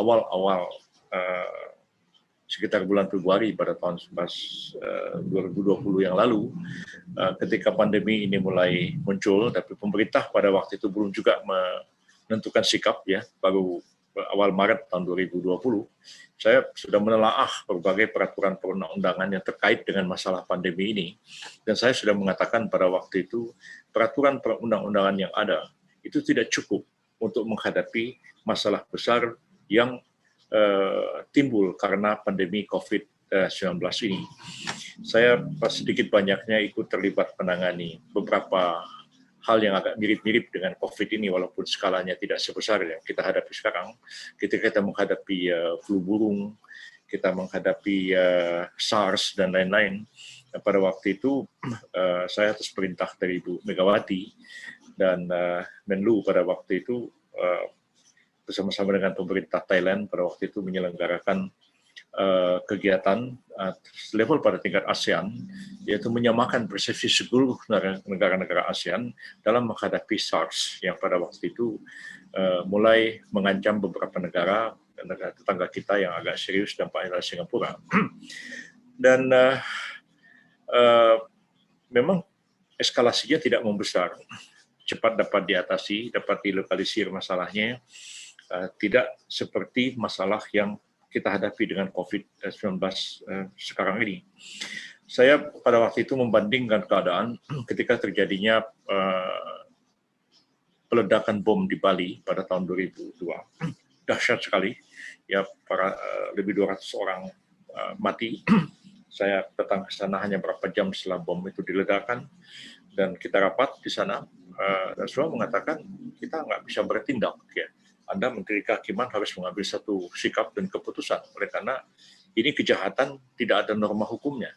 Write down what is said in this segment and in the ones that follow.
awal-awal sekitar bulan Februari pada tahun 2020 yang lalu, ketika pandemi ini mulai muncul, tapi pemerintah pada waktu itu belum juga menentukan sikap, ya, baru awal Maret tahun 2020, saya sudah menelaah berbagai peraturan perundang-undangan yang terkait dengan masalah pandemi ini, dan saya sudah mengatakan pada waktu itu peraturan perundang-undangan yang ada itu tidak cukup untuk menghadapi masalah besar yang timbul karena pandemi COVID-19 ini. Saya sedikit banyaknya ikut terlibat menangani beberapa hal yang agak mirip-mirip dengan COVID ini, walaupun skalanya tidak sebesar yang kita hadapi sekarang. Ketika kita menghadapi flu burung, kita menghadapi SARS, dan lain-lain. Pada waktu itu, saya atas perintah dari Ibu Megawati dan Menlu pada waktu itu, bersama-sama dengan pemerintah Thailand pada waktu itu menyelenggarakan kegiatan level pada tingkat ASEAN, yaitu menyamakan persepsi seluruh negara-negara ASEAN dalam menghadapi SARS yang pada waktu itu mulai mengancam beberapa negara tetangga kita yang agak serius, dampaknya adalah Singapura. Dan memang eskalasinya tidak membesar, cepat dapat diatasi, dapat dilokalisir masalahnya, tidak seperti masalah yang kita hadapi dengan COVID-19 sekarang ini. Saya pada waktu itu membandingkan keadaan ketika terjadinya peledakan bom di Bali pada tahun 2002. Dahsyat sekali, ya, lebih 200 orang mati. Saya datang ke sana hanya beberapa jam setelah bom itu diledakkan, dan kita rapat di sana, dan semua mengatakan kita nggak bisa bertindak, ya. Anda Menteri Kehakiman harus mengambil satu sikap dan keputusan, oleh karena ini kejahatan, tidak ada norma hukumnya.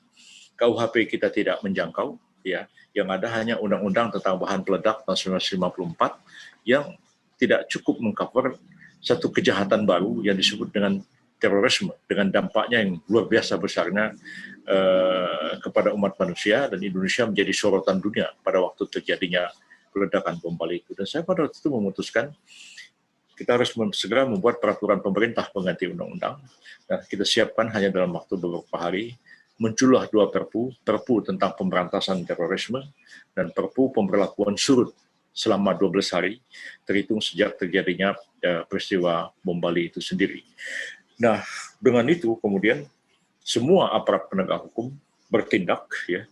KUHP kita tidak menjangkau, ya, yang ada hanya Undang-Undang tentang bahan peledak tahun 1954 yang tidak cukup mengcover satu kejahatan baru yang disebut dengan terorisme, dengan dampaknya yang luar biasa besarnya kepada umat manusia, dan Indonesia menjadi sorotan dunia pada waktu terjadinya peledakan bom Bali itu. Dan saya pada waktu itu memutuskan kita harus segera membuat peraturan pemerintah pengganti undang-undang. Nah, kita siapkan hanya dalam waktu beberapa hari. Muncullah dua perpu tentang pemberantasan terorisme dan perpu pemberlakuan surut selama 12 hari, terhitung sejak terjadinya peristiwa bom Bali itu sendiri. Nah, dengan itu kemudian semua aparat penegak hukum bertindak, ya.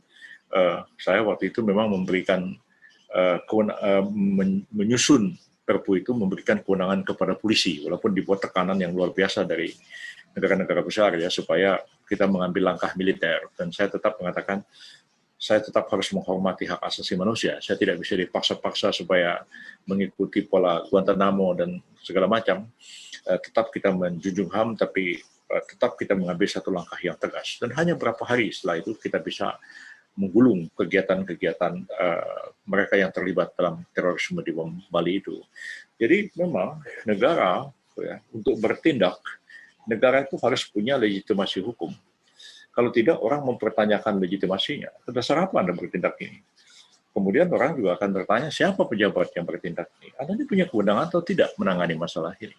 Saya waktu itu memang memberikan menyusun perpu itu, memberikan kewenangan kepada polisi, walaupun dibuat tekanan yang luar biasa dari negara-negara besar, ya, supaya kita mengambil langkah militer. Dan saya tetap mengatakan, saya tetap harus menghormati hak asasi manusia. Saya tidak bisa dipaksa-paksa supaya mengikuti pola Guantanamo dan segala macam. Tetap kita menjunjung HAM, tapi tetap kita mengambil satu langkah yang tegas. Dan hanya beberapa hari setelah itu kita bisa menggulung kegiatan-kegiatan mereka yang terlibat dalam terorisme di bom Bali itu. Jadi memang negara, ya, untuk bertindak, negara itu harus punya legitimasi hukum. Kalau tidak, orang mempertanyakan legitimasinya. Berdasar apa Anda bertindak ini? Kemudian orang juga akan bertanya, siapa pejabat yang bertindak ini? Anda ini punya kewenangan atau tidak menangani masalah ini?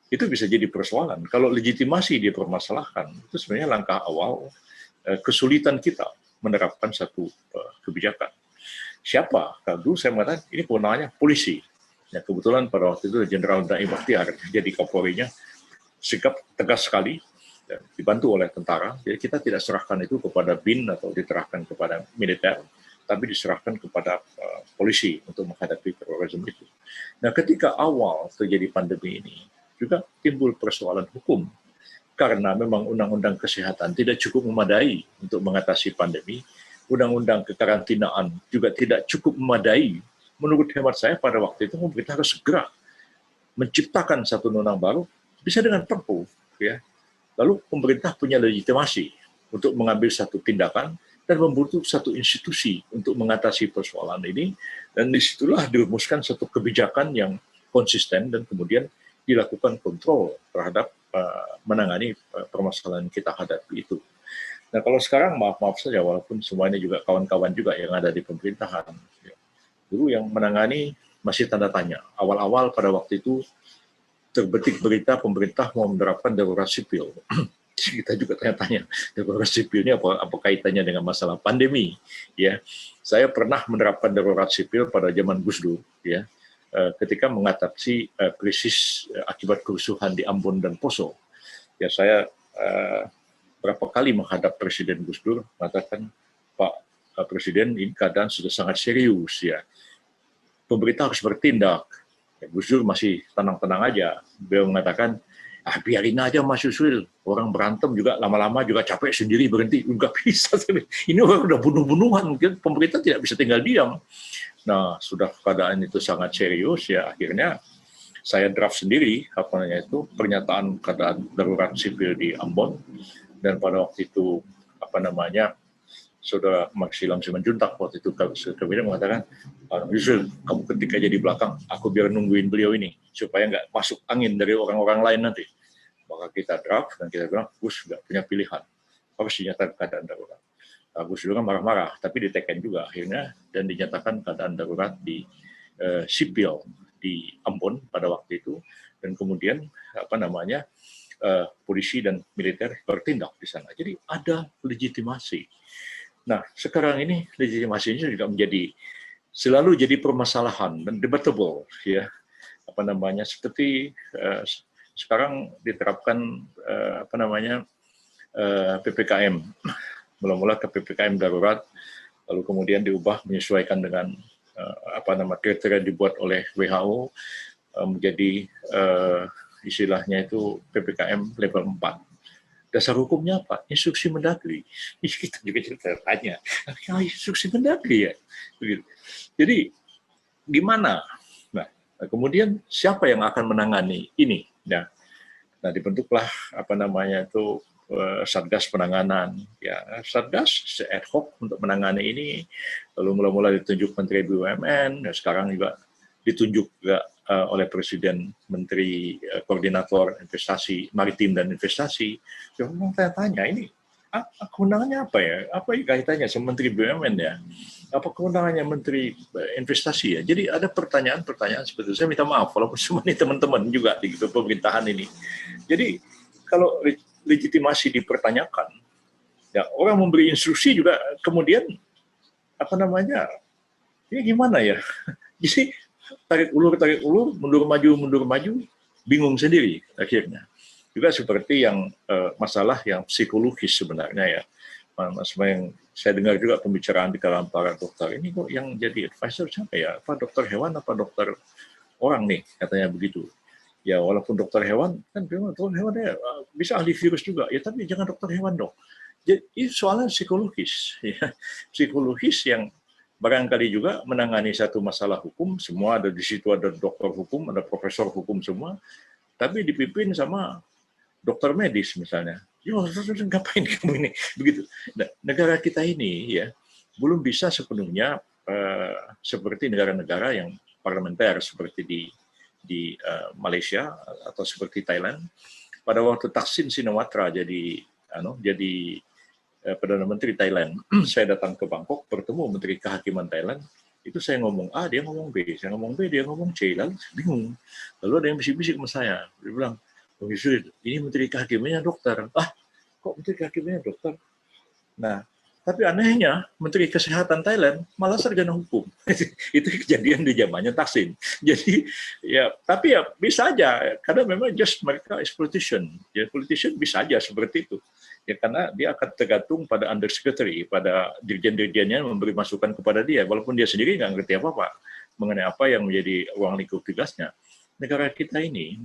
Itu bisa jadi persoalan. Kalau legitimasi dipermasalahkan, itu sebenarnya langkah awal kesulitan kita menerapkan satu kebijakan. Siapa? Kalau dulu saya mengatakan ini kewenangannya polisi. Ya, kebetulan pada waktu itu Jenderal Daim Bakhtiar jadi Kapolrinya, sikap tegas sekali, ya, dibantu oleh tentara. Jadi kita tidak serahkan itu kepada BIN atau diserahkan kepada militer, tapi diserahkan kepada polisi untuk menghadapi terorisme itu. Nah, ketika awal terjadi pandemi ini, juga timbul persoalan hukum. Karena memang undang-undang kesehatan tidak cukup memadai untuk mengatasi pandemi, undang-undang kekarantinaan juga tidak cukup memadai. Menurut hemat saya pada waktu itu pemerintah harus segera menciptakan satu undang baru, bisa dengan perpu, ya. Lalu pemerintah punya legitimasi untuk mengambil satu tindakan dan membentuk satu institusi untuk mengatasi persoalan ini, dan disitulah dirumuskan satu kebijakan yang konsisten dan kemudian dilakukan kontrol terhadap menangani permasalahan kita hadapi itu. Nah, kalau sekarang maaf saja, walaupun semuanya juga kawan-kawan juga yang ada di pemerintahan, ya, dulu yang menangani masih tanda tanya. Awal-awal pada waktu itu terbetik berita pemerintah mau menerapkan darurat sipil. Kita juga tanya-tanya, darurat sipilnya apa kaitannya dengan masalah pandemi? Ya, saya pernah menerapkan darurat sipil pada zaman Gus Dur, ya, ketika mengatasi krisis akibat kerusuhan di Ambon dan Poso. Ya, saya berapa kali menghadap Presiden Gus Dur mengatakan, Pak Presiden, ini keadaan sudah sangat serius, ya. Pemerintah harus bertindak. Ya, Gus Dur masih tenang-tenang aja. Beliau mengatakan, biarin aja Mas Yusril, orang berantem juga lama-lama juga capek sendiri berhenti, nggak bisa. Ini orang udah bunuh-bunuhan, mungkin pemerintah tidak bisa tinggal diam. Nah, sudah keadaan itu sangat serius, ya akhirnya saya draft sendiri pernyataan keadaan darurat sipil di Ambon, dan pada waktu itu Saudara Maksilam Simanjuntak waktu itu kemudian mengatakan, Yusril, kamu ketik aja di belakang, aku biar nungguin beliau ini supaya nggak masuk angin dari orang-orang lain nanti. Maka kita draft dan kita bilang, Gus nggak punya pilihan, harus dinyatakan keadaan darurat. Gus juga marah-marah, tapi diteken juga akhirnya dan dinyatakan keadaan darurat di sipil di Ambon pada waktu itu, dan kemudian polisi dan militer bertindak di sana. Jadi ada legitimasi. Nah, sekarang ini legitimasinya juga selalu jadi permasalahan dan debatable, ya. Seperti sekarang diterapkan PPKM, mula-mula ke PPKM darurat, lalu kemudian diubah menyesuaikan dengan kriteria dibuat oleh WHO menjadi istilahnya itu PPKM level 4. Dasar hukumnya apa? Instruksi Mendagri. Kita juga tanya, instruksi Mendagri ya. Jadi gimana? Nah, kemudian siapa yang akan menangani ini? Nah, dibentuklah Satgas penanganan. Ya, Satgas ad hoc untuk menangani ini. Lalu mula-mula ditunjuk Menteri BUMN, dan sekarang juga ditunjuk juga oleh Presiden Menteri Koordinator Investasi Maritim dan Investasi. Saya tanya ini kewenangannya apa ya? Apa kaitannya sama Menteri BUMN ya? Apa kewenangannya Menteri Investasi ya? Jadi ada pertanyaan-pertanyaan seperti itu. Saya minta maaf walaupun semua ini teman-teman juga di pemerintahan ini. Jadi kalau legitimasi dipertanyakan, ya orang memberi instruksi juga kemudian ini gimana ya? Jadi tarik ulur, mundur maju, bingung sendiri akhirnya. Juga seperti yang masalah yang psikologis sebenarnya ya. Yang saya dengar juga pembicaraan di kalangan para dokter, ini kok yang jadi advisor siapa ya? Apa dokter hewan, apa dokter orang nih, katanya begitu. Ya walaupun dokter hewan, kan dokter hewan ya bisa ahli virus juga, ya tapi jangan dokter hewan dong. Jadi soalnya psikologis, ya. Psikologis yang barangkali juga menangani satu masalah hukum, semua ada di situ, ada dokter hukum, ada profesor hukum semua, tapi dipimpin sama dokter medis misalnya. Yo, ngapain kamu ini? Begitu. Nah, negara kita ini ya belum bisa sepenuhnya seperti negara-negara yang parlementer seperti di Malaysia atau seperti Thailand. Pada waktu Thaksin Shinawatra jadi Perdana Menteri Thailand, saya datang ke Bangkok, bertemu Menteri Kehakiman Thailand, itu saya ngomong A, dia ngomong B, saya ngomong B, dia ngomong C, lalu bingung. Lalu ada yang bisik-bisik sama saya, dia bilang, Bang Yusril, ini Menteri Kehakimannya dokter. Kok Menteri Kehakimannya dokter? Nah, tapi anehnya, Menteri Kesehatan Thailand malah sarjana hukum. Itu kejadian di zamannya Thaksin. Jadi, ya, tapi ya bisa aja, karena memang just mereka is politician. Ya, politician bisa aja seperti itu. Ya, karena dia akan tergantung pada undersecretary, pada dirjen-dirjennya memberi masukan kepada dia, walaupun dia sendiri nggak ngerti apa-apa mengenai apa yang menjadi ruang lingkup tugasnya. Negara kita ini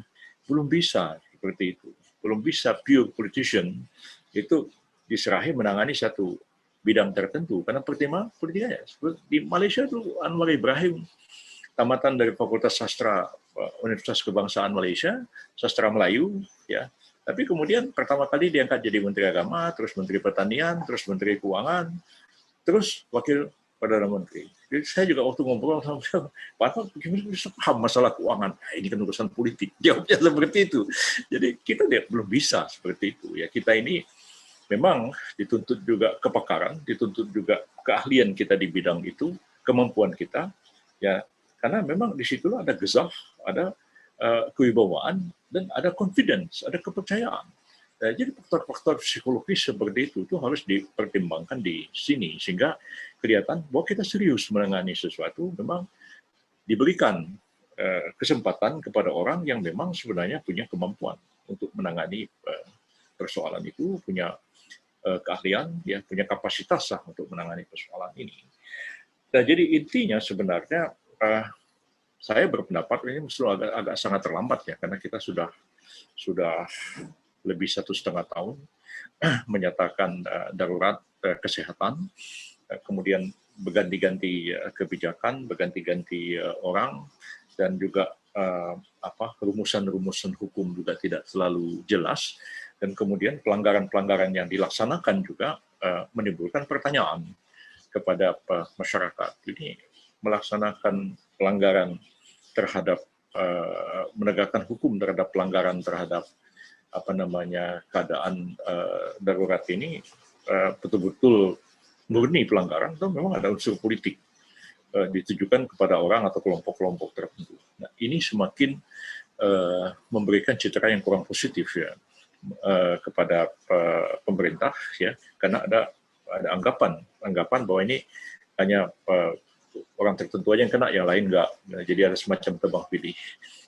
belum bisa seperti itu, belum bisa pure politician itu diserahi menangani satu bidang tertentu, karena pertimbangan politiknya di Malaysia itu Anwar Ibrahim, tamatan dari Fakultas Sastra Universitas Kebangsaan Malaysia, Sastra Melayu, ya. Tapi kemudian pertama kali diangkat jadi Menteri Agama, terus Menteri Pertanian, terus Menteri Keuangan, terus Wakil Perdana Menteri. Jadi saya juga waktu ngobrol sama dia, Pak, bagaimana bisa paham masalah keuangan? Nah, ini kan urusan politik. Jawabnya seperti itu. Jadi kita belum bisa seperti itu. Ya, kita ini memang dituntut juga kepakaran, dituntut juga keahlian kita di bidang itu, kemampuan kita, ya karena memang di situ ada gezah, ada kewibawaan, dan ada confidence, ada kepercayaan. Jadi faktor-faktor psikologis seperti itu harus dipertimbangkan di sini, sehingga kelihatan bahwa kita serius menangani sesuatu, memang diberikan kesempatan kepada orang yang memang sebenarnya punya kemampuan untuk menangani persoalan itu, punya keahlian, ya, punya kapasitas untuk menangani persoalan ini. Nah, jadi intinya sebenarnya saya berpendapat ini agak sangat terlambat, ya, karena kita sudah lebih 1,5 tahun menyatakan darurat kesehatan, kemudian berganti-ganti kebijakan, berganti-ganti orang, dan juga rumusan-rumusan hukum juga tidak selalu jelas, dan kemudian pelanggaran-pelanggaran yang dilaksanakan juga menimbulkan pertanyaan kepada masyarakat. Ini melaksanakan pelanggaran terhadap menegakkan hukum terhadap pelanggaran terhadap keadaan darurat ini betul-betul murni pelanggaran, atau memang ada unsur politik ditujukan kepada orang atau kelompok-kelompok tertentu. Nah, ini semakin memberikan citra yang kurang positif, ya, kepada pemerintah, ya, karena ada anggapan bahwa ini hanya orang tertentu aja yang kena, yang lain enggak. Nah, jadi ada semacam tebang pilih.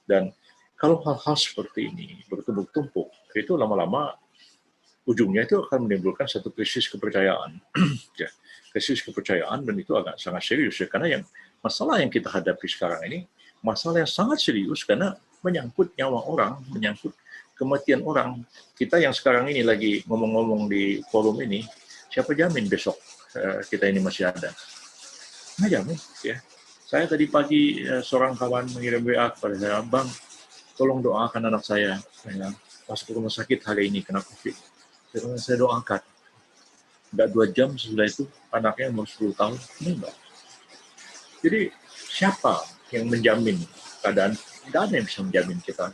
Dan kalau hal-hal seperti ini bertumpuk-tumpuk, itu lama-lama ujungnya itu akan menimbulkan satu krisis kepercayaan. Ya, krisis kepercayaan, dan itu agak sangat serius, ya, karena masalah yang kita hadapi sekarang ini masalah yang sangat serius, karena menyangkut nyawa orang, menyangkut kematian orang. Kita yang sekarang ini lagi ngomong-ngomong di forum ini, siapa jamin besok kita ini masih ada? Nggak jamin, ya. Saya tadi pagi seorang kawan mengirim WA kepada saya, "Bang, tolong doakan anak saya masuk ke rumah sakit hari ini kena COVID." Saya doakan. Nggak 2 jam sesudah itu anaknya umur 10 tahun meninggal. Jadi siapa yang menjamin keadaan? Nggak ada yang bisa menjamin kita.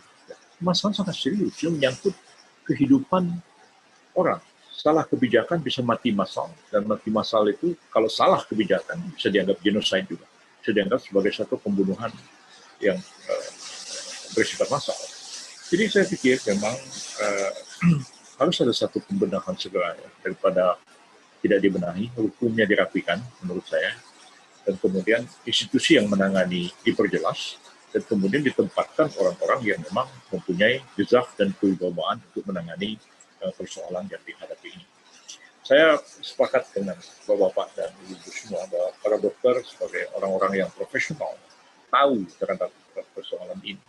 Masalah sangat serius, yang menyangkut kehidupan orang. Salah kebijakan bisa mati massal, dan mati massal itu kalau salah kebijakan bisa dianggap genocide juga, bisa dianggap sebagai satu pembunuhan yang bersifat massal. Jadi saya pikir memang harus ada satu pembenahan segera, ya, daripada tidak dibenahi, hukumnya dirapikan menurut saya, dan kemudian institusi yang menangani diperjelas, dan kemudian ditempatkan orang-orang yang memang mempunyai jejak dan kewibawaan untuk menangani persoalan yang dihadapi ini. Saya sepakat dengan Bapak-Bapak dan Ibu semua bahwa para dokter sebagai orang-orang yang profesional tahu terhadap persoalan ini,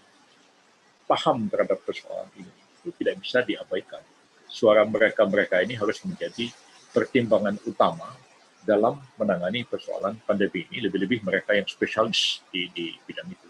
paham terhadap persoalan ini, itu tidak bisa diabaikan. Suara mereka ini harus menjadi pertimbangan utama dalam menangani persoalan pandemi ini, lebih-lebih mereka yang spesialis di bidang itu.